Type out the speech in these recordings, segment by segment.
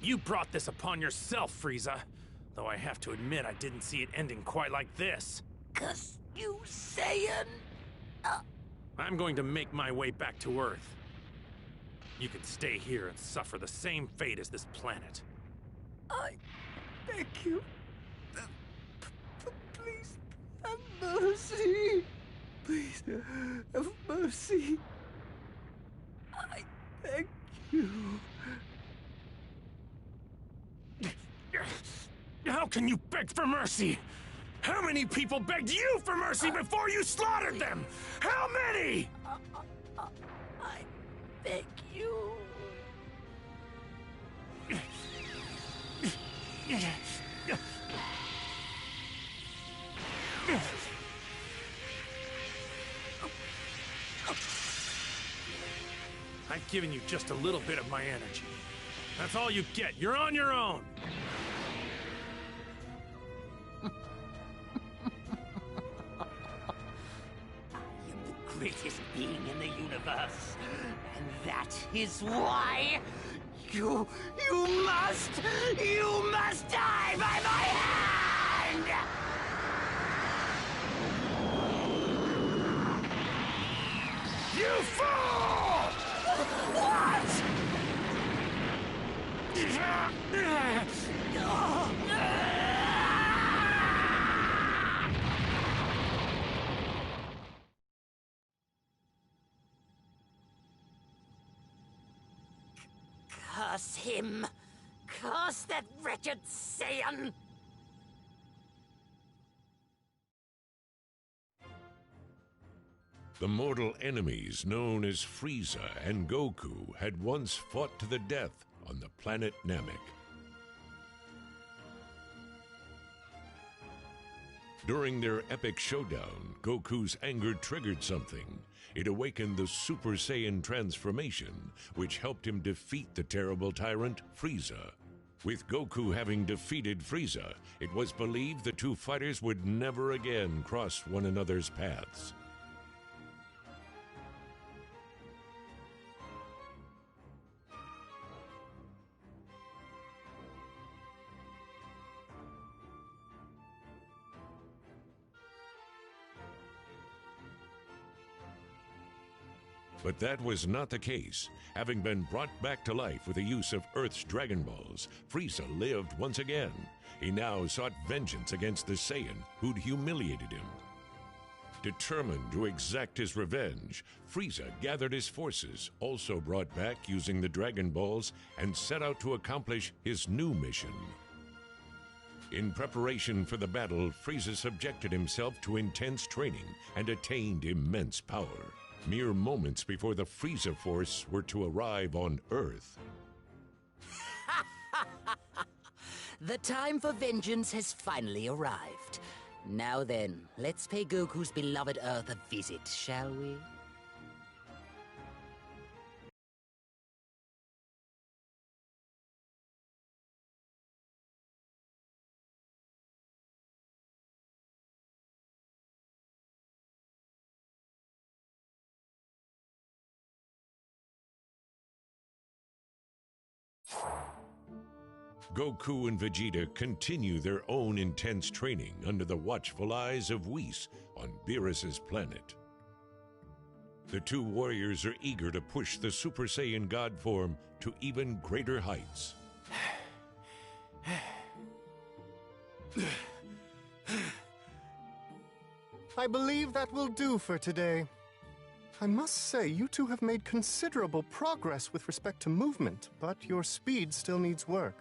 You brought this upon yourself, Frieza. Though I have to admit I didn't see it ending quite like this. 'Cause you Saiyan... I'm going to make my way back to Earth. You can stay here and suffer the same fate as this planet. I beg you. Please, have mercy. Please, have mercy. I beg you. How can you beg for mercy? How many people begged you for mercy before you slaughtered them? How many? I beg you. I've given you just a little bit of my energy. That's all you get. You're on your own. Greatest being in the universe. And that is why you must die by my hand! You fool! What? Curse him! Curse that wretched Saiyan! The mortal enemies known as Frieza and Goku had once fought to the death on the planet Namek. During their epic showdown, Goku's anger triggered something. It awakened the Super Saiyan transformation, which helped him defeat the terrible tyrant, Frieza. With Goku having defeated Frieza, it was believed the two fighters would never again cross one another's paths. But that was not the case. Having been brought back to life with the use of Earth's Dragon Balls, Frieza lived once again. He now sought vengeance against the Saiyan who'd humiliated him. Determined to exact his revenge, Frieza gathered his forces, also brought back using the Dragon Balls, and set out to accomplish his new mission. In preparation for the battle, Frieza subjected himself to intense training and attained immense power. Mere moments before the Frieza Force were to arrive on Earth. The time for vengeance has finally arrived. Now then, let's pay Goku's beloved Earth a visit, shall we? Goku and Vegeta continue their own intense training under the watchful eyes of Whis on Beerus's planet. The two warriors are eager to push the Super Saiyan God form to even greater heights. I believe that will do for today. I must say, you two have made considerable progress with respect to movement, but your speed still needs work.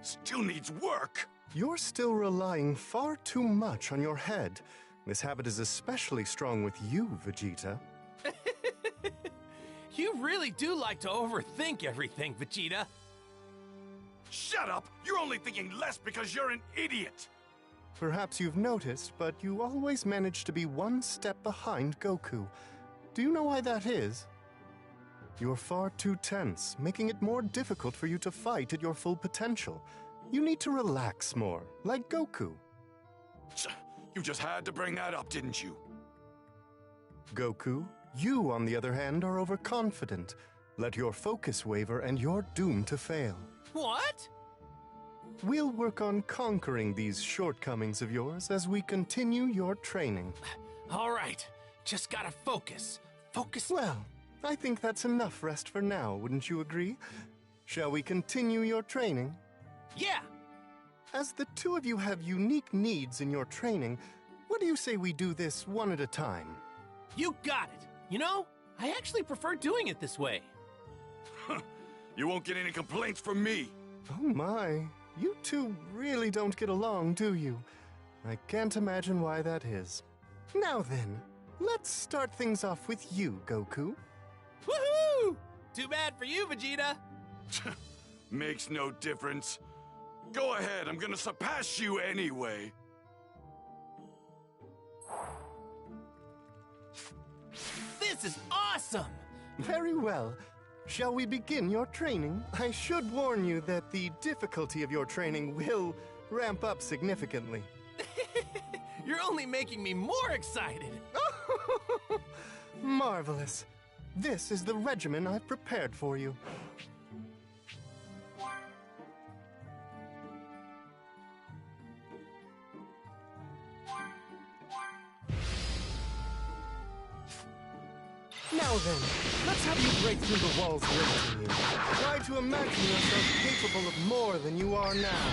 Still needs work? You're still relying far too much on your head. This habit is especially strong with you, Vegeta. You really do like to overthink everything, Vegeta. Shut up! You're only thinking less because you're an idiot! Perhaps you've noticed, but you always manage to be one step behind Goku. Do you know why that is? You're far too tense, making it more difficult for you to fight at your full potential. You need to relax more, like Goku. You just had to bring that up, didn't you? Goku, you, on the other hand, are overconfident. Let your focus waver and you're doomed to fail. What? We'll work on conquering these shortcomings of yours as we continue your training. All right, just gotta focus. Focus. Well, I think that's enough rest for now, wouldn't you agree? Shall we continue your training? Yeah! As the two of you have unique needs in your training, what do you say we do this one at a time? You got it. You know, I actually prefer doing it this way. You won't get any complaints from me. Oh my, you two really don't get along, do you? I can't imagine why that is. Now then, let's start things off with you, Goku. Woohoo! Too bad for you, Vegeta. Makes no difference. Go ahead, I'm gonna surpass you anyway. This is awesome! Very well. Shall we begin your training? I should warn you that the difficulty of your training will ramp up significantly. You're only making me more excited. Marvelous. This is the regimen I've prepared for you. Now then, let's have you break through the walls limiting you. Try to imagine yourself capable of more than you are now.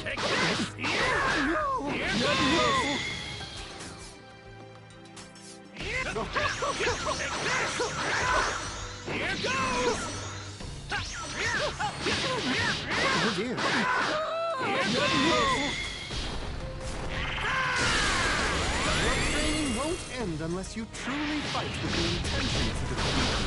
Take this! Here! No! Here No! goes! Here Take this! Here goes! Oh dear. Here goes! Your training won't end unless you truly fight with the intention to defeat.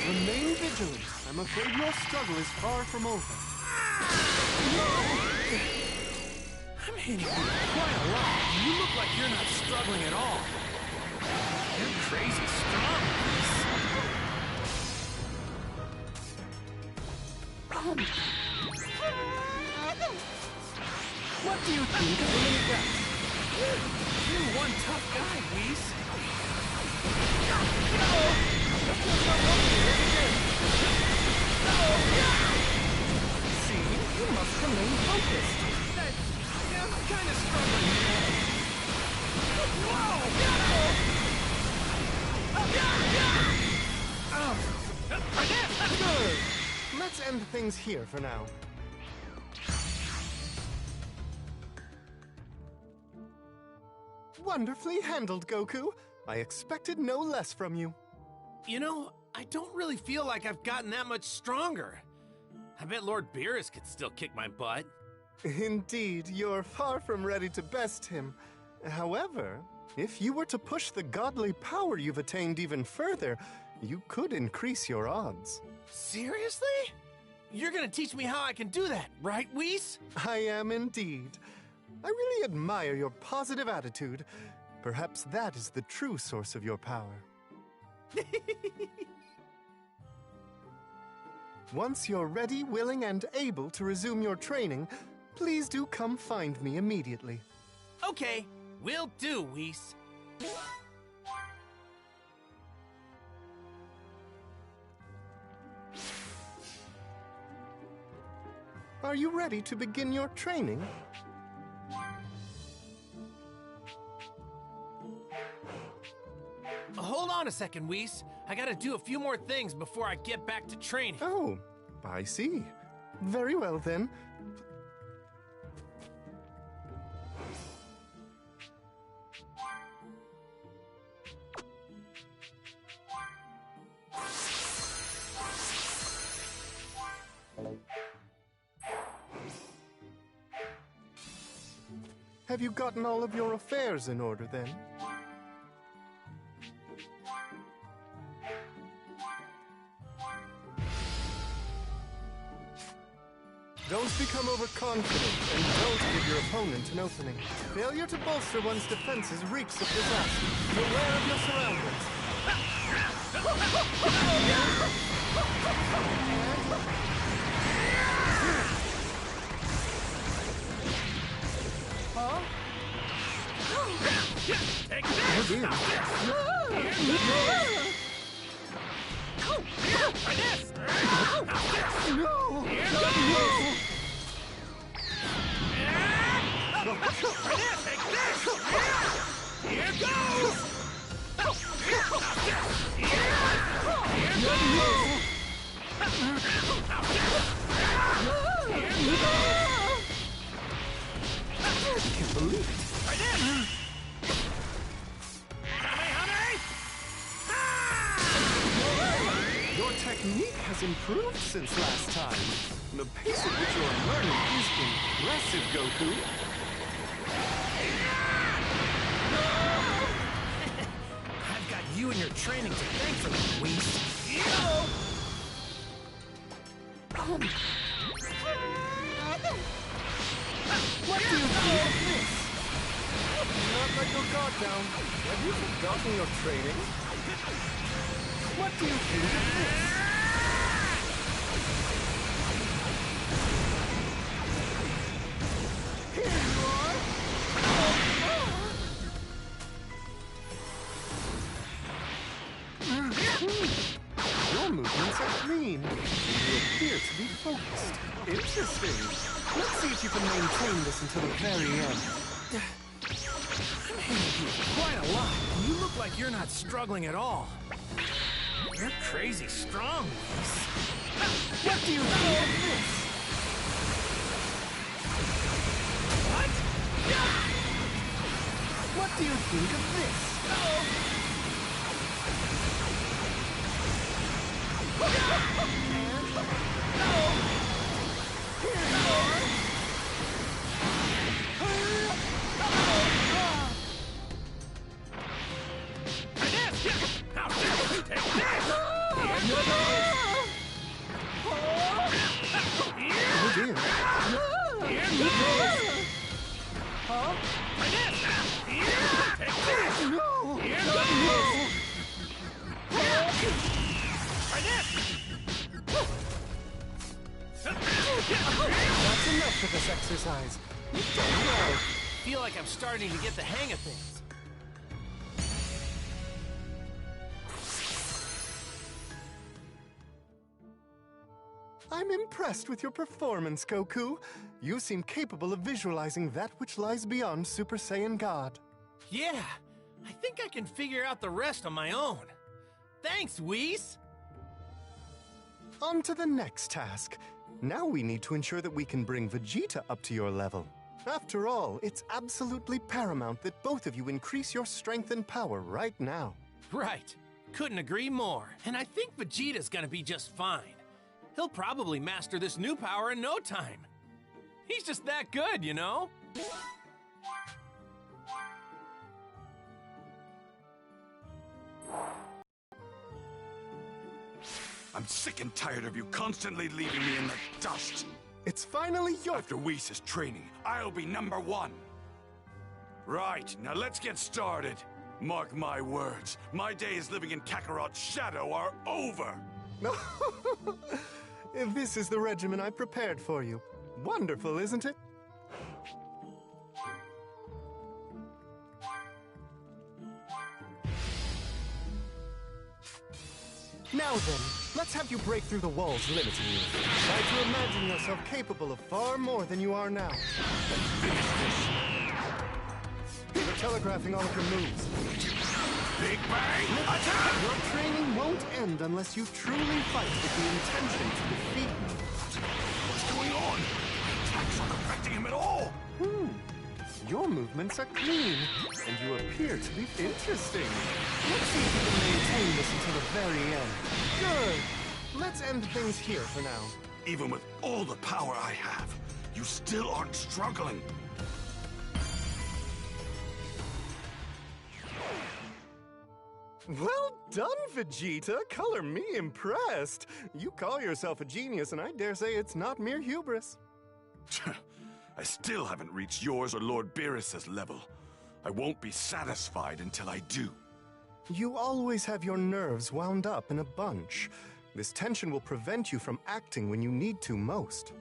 Remain vigilant. I'm afraid your struggle is far from over. I'm hitting you quite a lot. You look like you're not struggling at all. You're crazy strong. What do you think of the mini guts? You're one tough guy, Whis. See, you must remain focused. I'm kind of struggling here. Good. Let's end things here for now. Wonderfully handled, Goku. I expected no less from you. You know, I don't really feel like I've gotten that much stronger. I bet Lord Beerus could still kick my butt. Indeed, you're far from ready to best him. However, if you were to push the godly power you've attained even further, you could increase your odds. Seriously? You're gonna teach me how I can do that, right, Whis? I am indeed. I really admire your positive attitude. Perhaps that is the true source of your power. Once you're ready, willing, and able to resume your training, please do come find me immediately. Okay, will do, Whis. Are you ready to begin your training? Hold on a second, Whis. I gotta do a few more things before I get back to training. Oh, I see. Very well then. Have you gotten all of your affairs in order then? Don't become overconfident, and don't give your opponent an opening. Failure to bolster one's defenses reeks of disaster. Beware of your surroundings. Take this! dear. Try this! No! Here goes! I can't believe it. Try this! Your technique has improved since last time. The pace at which you are learning is impressive, Goku. I've got you and your training to thank for that, Whis. What do you think of this? Not like your guard down. Have you forgotten your training? What do you think of this? Here you are! Your movements are clean. You appear to be focused. Interesting. Let's see if you can maintain this until the very end. Quite a lot. You look like you're not struggling at all. You're crazy strong, Whis. What do you think of this? What? What do you think of this? Oh dear. No! That's enough for this exercise. You've done well. Feel like I'm starting to get the hang of things. I'm impressed with your performance, Goku. You seem capable of visualizing that which lies beyond Super Saiyan God. Yeah, I think I can figure out the rest on my own. Thanks, Whis. On to the next task. Now we need to ensure that we can bring Vegeta up to your level. After all, it's absolutely paramount that both of you increase your strength and power right now. Right. Couldn't agree more. And I think Vegeta's gonna be just fine. He'll probably master this new power in no time. He's just that good, you know? I'm sick and tired of you constantly leaving me in the dust. It's finally your... After Whis' training, I'll be #1. Right, now let's get started. Mark my words, my days living in Kakarot's shadow are over. If this is the regimen I prepared for you. Wonderful, isn't it? Now then, let's have you break through the walls limiting you. Try to imagine yourself capable of far more than you are now. Let's finish this. You're telegraphing all of your moves. Big Bang, attack! Your training won't end unless you truly fight with the intention to defeat me. What's going on? Attacks aren't affecting him at all. Your movements are clean, and you appear to be interesting. Let's see if you can maintain this until the very end. Good. Let's end things here for now. Even with all the power I have, you still aren't struggling. Well done, Vegeta. Color me impressed. You call yourself a genius, and I dare say it's not mere hubris. I still haven't reached yours or Lord Beerus's level. I won't be satisfied until I do. You always have your nerves wound up in a bunch. This tension will prevent you from acting when you need to most.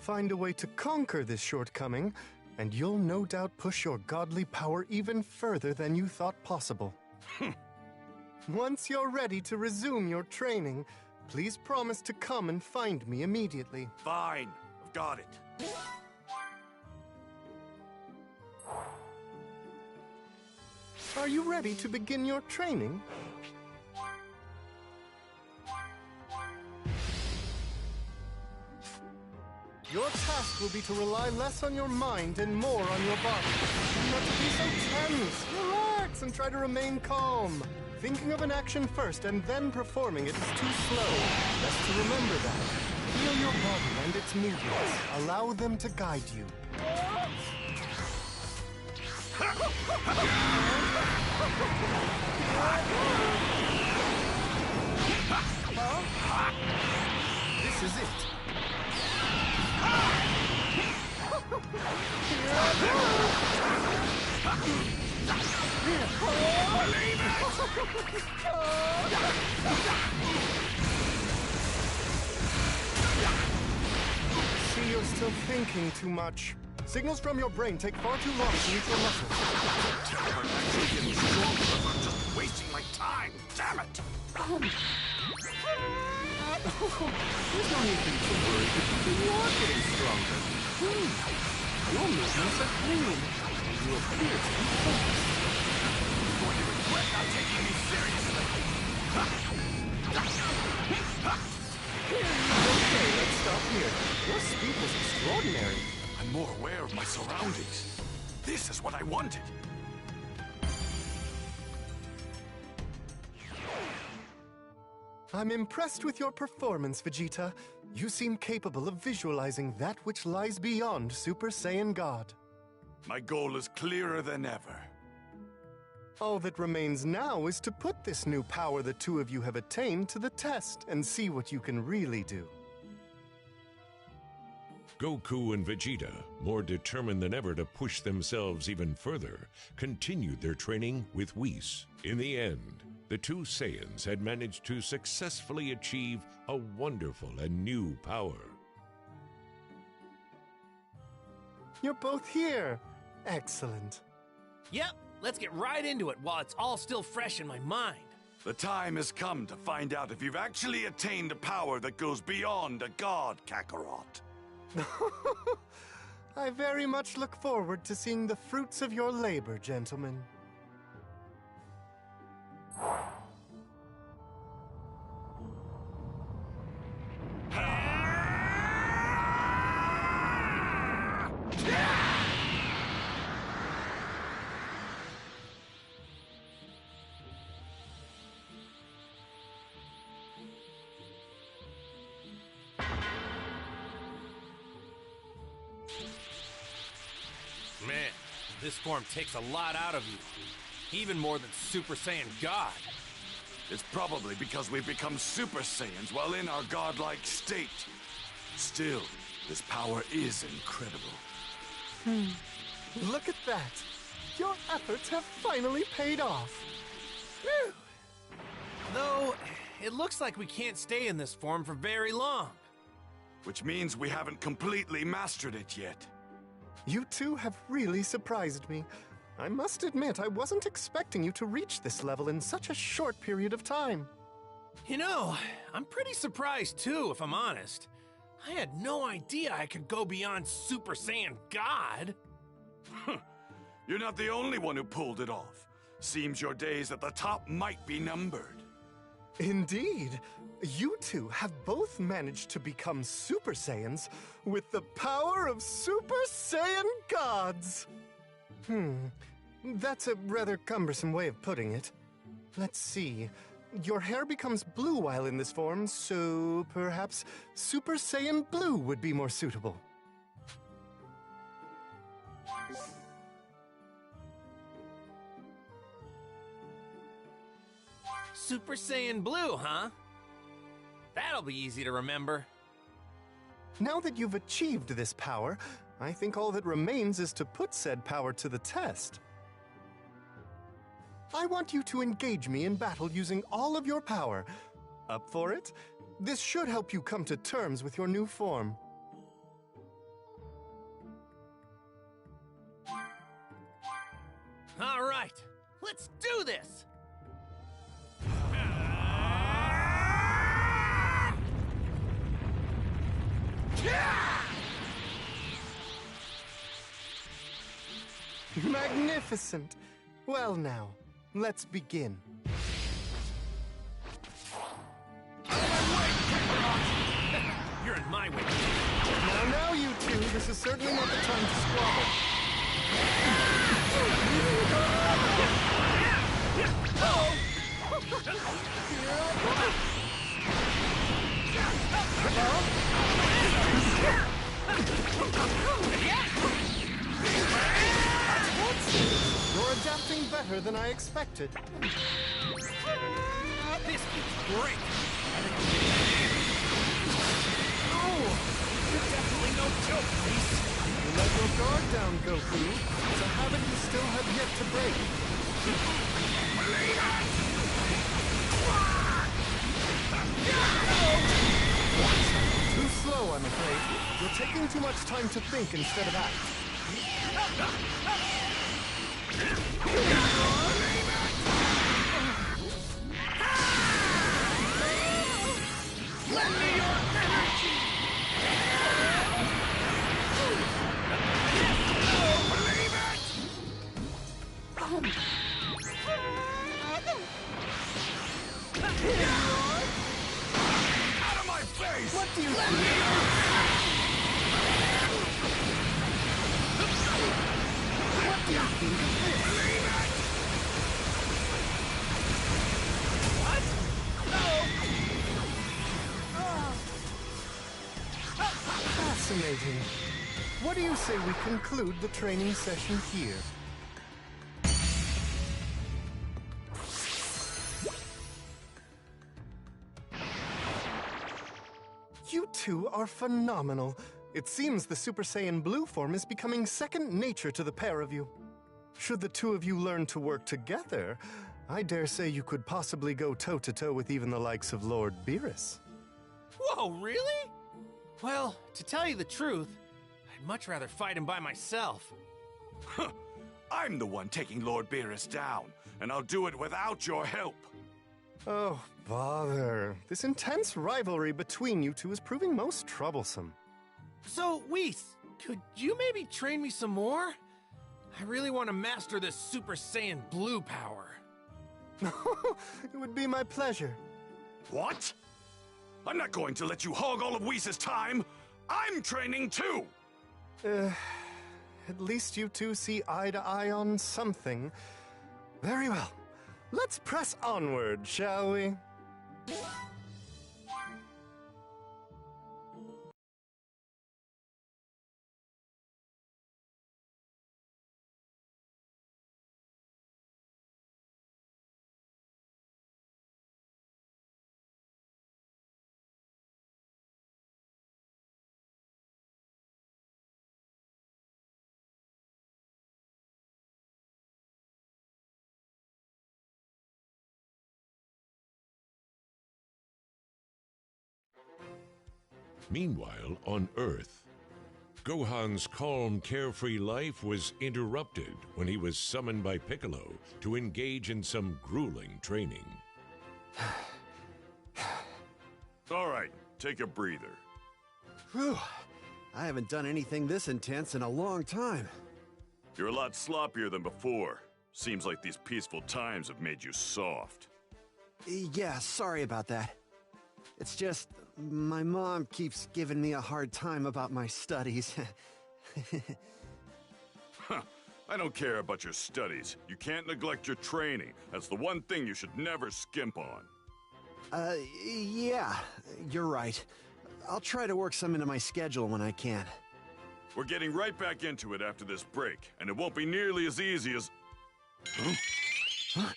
Find a way to conquer this shortcoming, and you'll no doubt push your godly power even further than you thought possible. Once you're ready to resume your training, please promise to come and find me immediately. Fine, I've got it. Are you ready to begin your training? Your task will be to rely less on your mind and more on your body. Not to be so tense. Relax and try to remain calm. Thinking of an action first and then performing it is too slow. Best to remember that. Feel your body and its movements. Allow them to guide you. This is it. See, you're still thinking too much. Signals from your brain take far too long to reach your muscles. I'm actually getting stronger if I'm just wasting my time. Damn it! There's no need for you to worry because you are getting stronger. Your movements are clean, and you appear to be focused. You're going to regret not taking me seriously. Okay, let's stop here. Your speed was extraordinary. I'm more aware of my surroundings. This is what I wanted. I'm impressed with your performance, Vegeta. You seem capable of visualizing that which lies beyond Super Saiyan God. My goal is clearer than ever. All that remains now is to put this new power the two of you have attained to the test and see what you can really do. Goku and Vegeta, more determined than ever to push themselves even further, continued their training with Whis. In the end, the two Saiyans had managed to successfully achieve a wonderful and new power. You're both here. Excellent. Yep, let's get right into it while it's all still fresh in my mind. The time has come to find out if you've actually attained a power that goes beyond a god, Kakarot. I very much look forward to seeing the fruits of your labor, gentlemen. Man, this form takes a lot out of you. Even more than Super Saiyan God. It's probably because we've become Super Saiyans while in our godlike state. Still, this power is incredible. Look at that. Your efforts have finally paid off. Whew. Though, it looks like we can't stay in this form for very long. Which means we haven't completely mastered it yet. You two have really surprised me. I must admit, I wasn't expecting you to reach this level in such a short period of time. You know, I'm pretty surprised too, if I'm honest. I had no idea I could go beyond Super Saiyan God. You're not the only one who pulled it off. Seems your days at the top might be numbered. Indeed. You two have both managed to become Super Saiyans with the power of Super Saiyan gods. That's a rather cumbersome way of putting it. Let's see. Your hair becomes blue while in this form, so perhaps Super Saiyan Blue would be more suitable. Super Saiyan Blue, huh? That'll be easy to remember. Now that you've achieved this power, I think all that remains is to put said power to the test. I want you to engage me in battle using all of your power. Up for it? This should help you come to terms with your new form. All right, let's do this! Magnificent! Well now, let's begin. You're in my way. Now, you two, this is certainly not the time to squabble. You're adapting better than I expected. This is great! Oh, You're definitely no joke, Reese. you let your guard down, Goku. It's a habit you still have yet to break. Too slow, I'm afraid. You're taking too much time to think instead of act. Lend me your energy! Believe it! Out of my face! What do you think? What do you think of this? Fascinating. What do you say we conclude the training session here? You two are phenomenal. It seems the Super Saiyan Blue form is becoming second nature to the pair of you. Should the two of you learn to work together, I dare say you could possibly go toe-to-toe with even the likes of Lord Beerus. Whoa, really? Well, to tell you the truth, I'd much rather fight him by myself. I'm the one taking Lord Beerus down, and I'll do it without your help. Oh, bother. This intense rivalry between you two is proving most troublesome. So, Whis, could you maybe train me some more? I really want to master this Super Saiyan Blue power. It would be my pleasure. What? I'm not going to let you hog all of Whis' time. I'm training too. At least you two see eye to eye on something. Very well. Let's press onward, shall we? Meanwhile, on Earth, Gohan's calm, carefree life was interrupted when he was summoned by Piccolo to engage in some grueling training. All right, take a breather. Whew. I haven't done anything this intense in a long time. You're a lot sloppier than before. Seems like these peaceful times have made you soft. Yeah, sorry about that. It's just, my mom keeps giving me a hard time about my studies. Huh. I don't care about your studies. You can't neglect your training. That's the one thing you should never skimp on. Yeah, you're right. I'll try to work some into my schedule when I can. We're getting right back into it after this break, and it won't be nearly as easy as... Huh? Huh?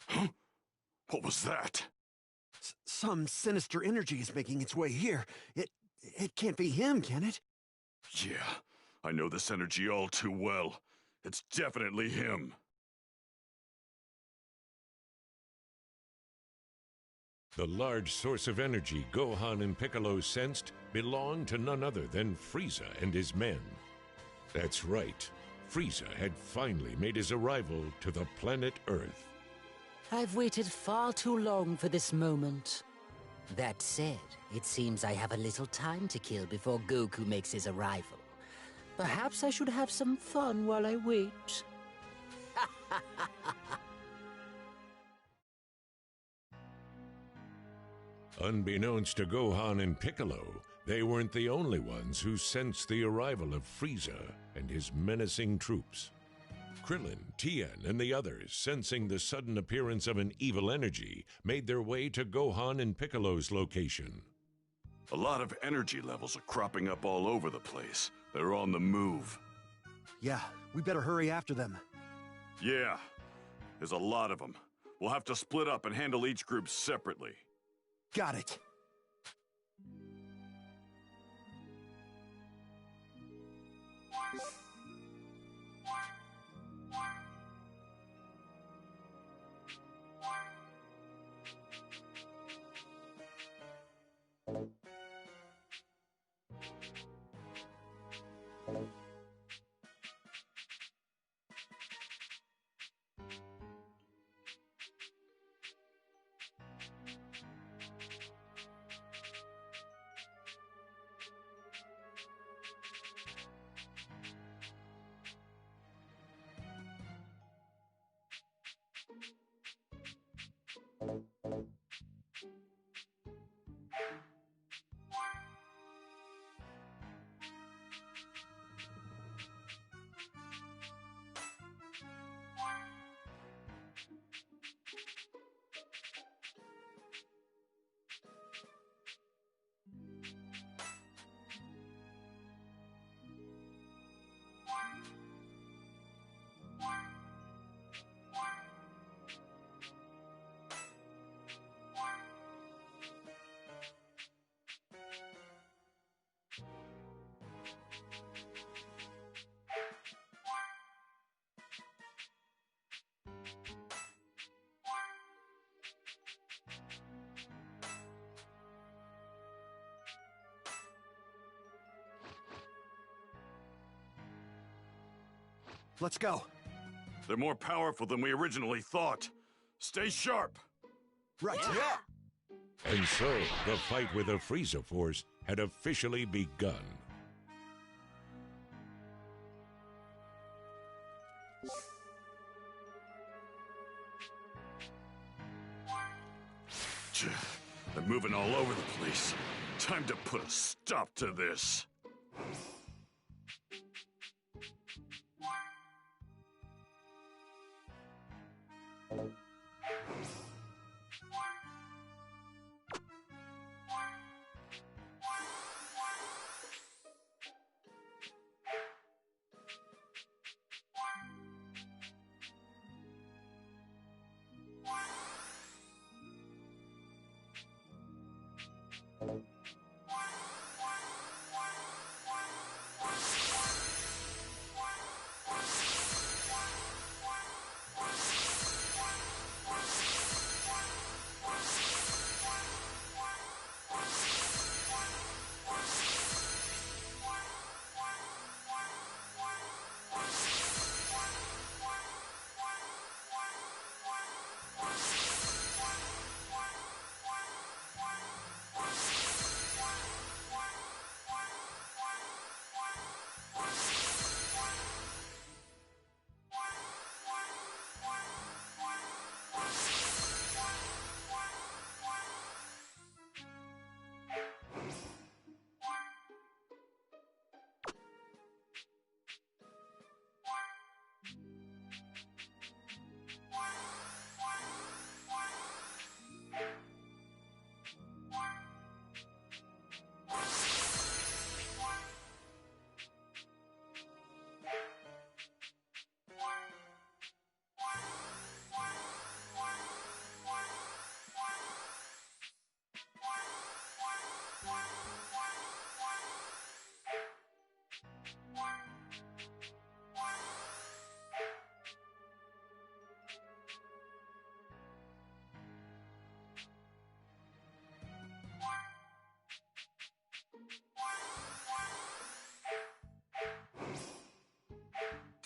Huh? What was that? Some sinister energy is making its way here. It can't be him, can it? Yeah, I know this energy all too well. It's definitely him. The large source of energy Gohan and Piccolo sensed belonged to none other than Frieza and his men. That's right, Frieza had finally made his arrival to the planet Earth. I've waited far too long for this moment. That said, it seems I have a little time to kill before Goku makes his arrival. Perhaps I should have some fun while I wait. Unbeknownst to Gohan and Piccolo, they weren't the only ones who sensed the arrival of Frieza and his menacing troops. Krillin, Tien, and the others, sensing the sudden appearance of an evil energy, made their way to Gohan and Piccolo's location. A lot of energy levels are cropping up all over the place. They're on the move. Yeah, we better hurry after them. Yeah, there's a lot of them. We'll have to split up and handle each group separately. Got it. Let's go. They're more powerful than we originally thought. Stay sharp. Right. Yeah. And so, the fight with the Frieza Force had officially begun. They're moving all over the place. Time to put a stop to this.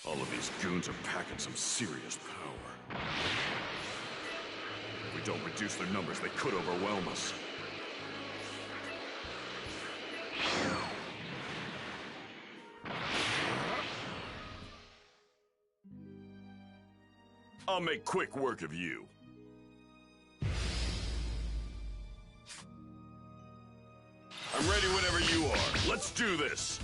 All of these goons are packing some serious power. If we don't reduce their numbers, they could overwhelm us. I'll make quick work of you. I'm ready whenever you are. Let's do this.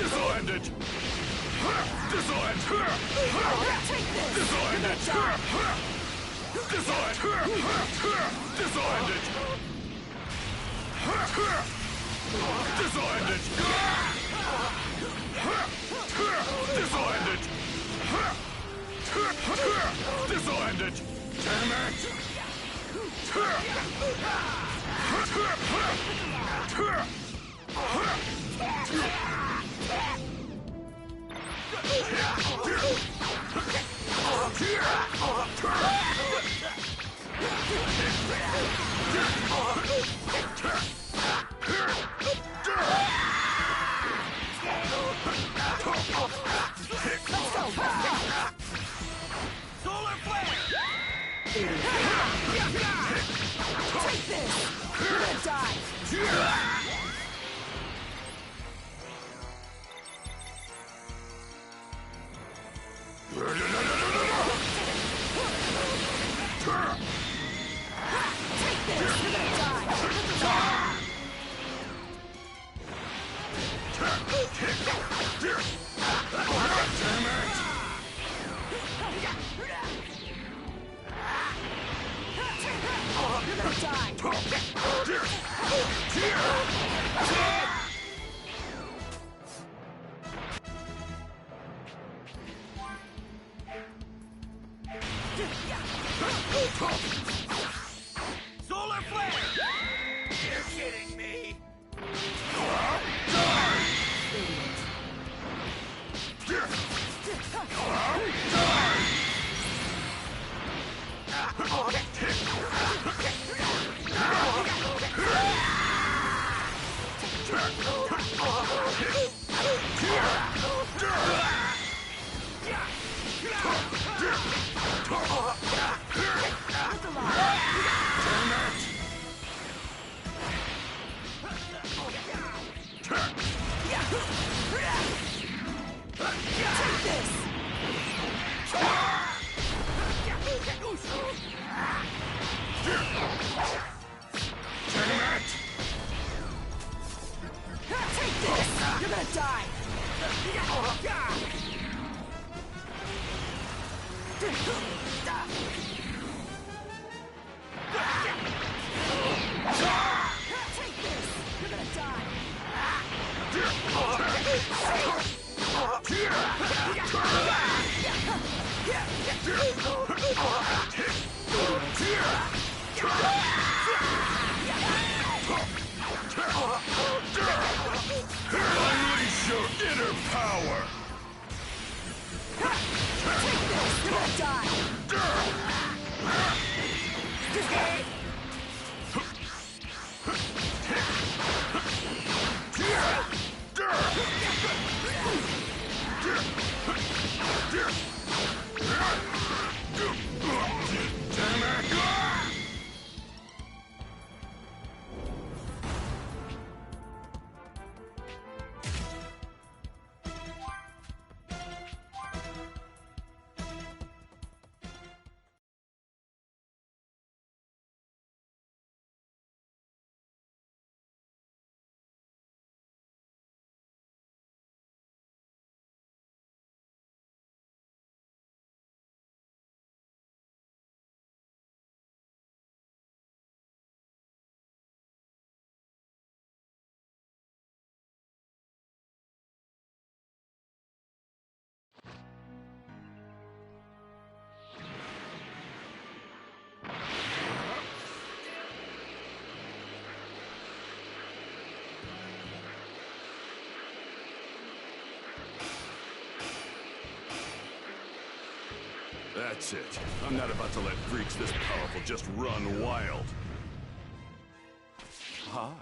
This'll end it! This'll end! This'll end it! This'll end! This'll end it! This'll end it! This'll end it! This'll end it! Damn Solar flare! Take this! You're gonna die! Take this! You're gonna die! Solar flare! You're kidding me! Take this! Take this! You're gonna die! Unleash your inner power! You're gonna die! That's it. I'm not about to let freaks this powerful just run wild. Hi.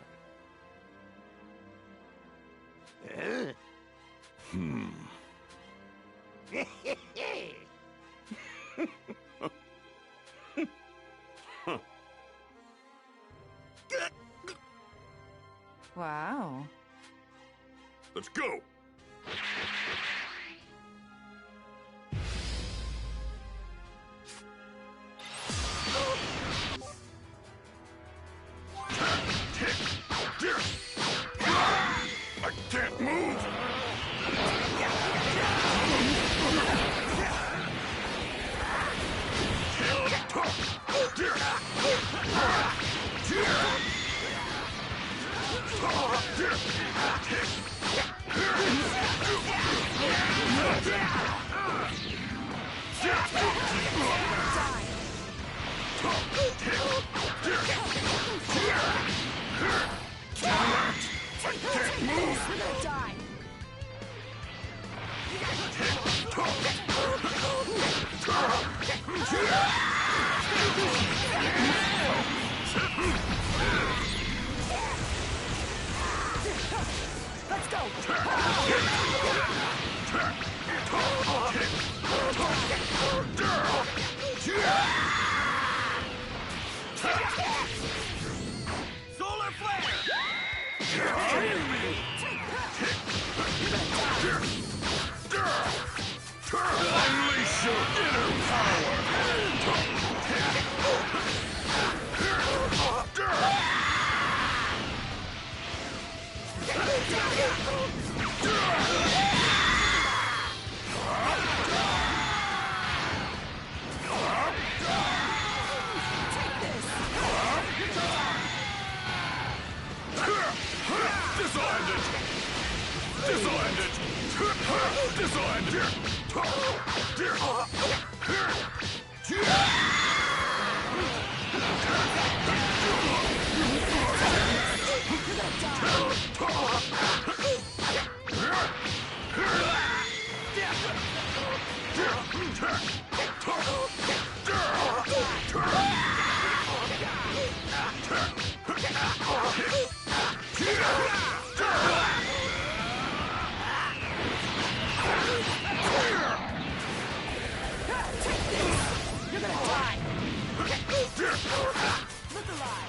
Wow. Let's go! I can't move! Let's go! Solar flare! Unleash your inner power! This'll end it! This'll end it! This'll end it! You're gonna die! Look alive!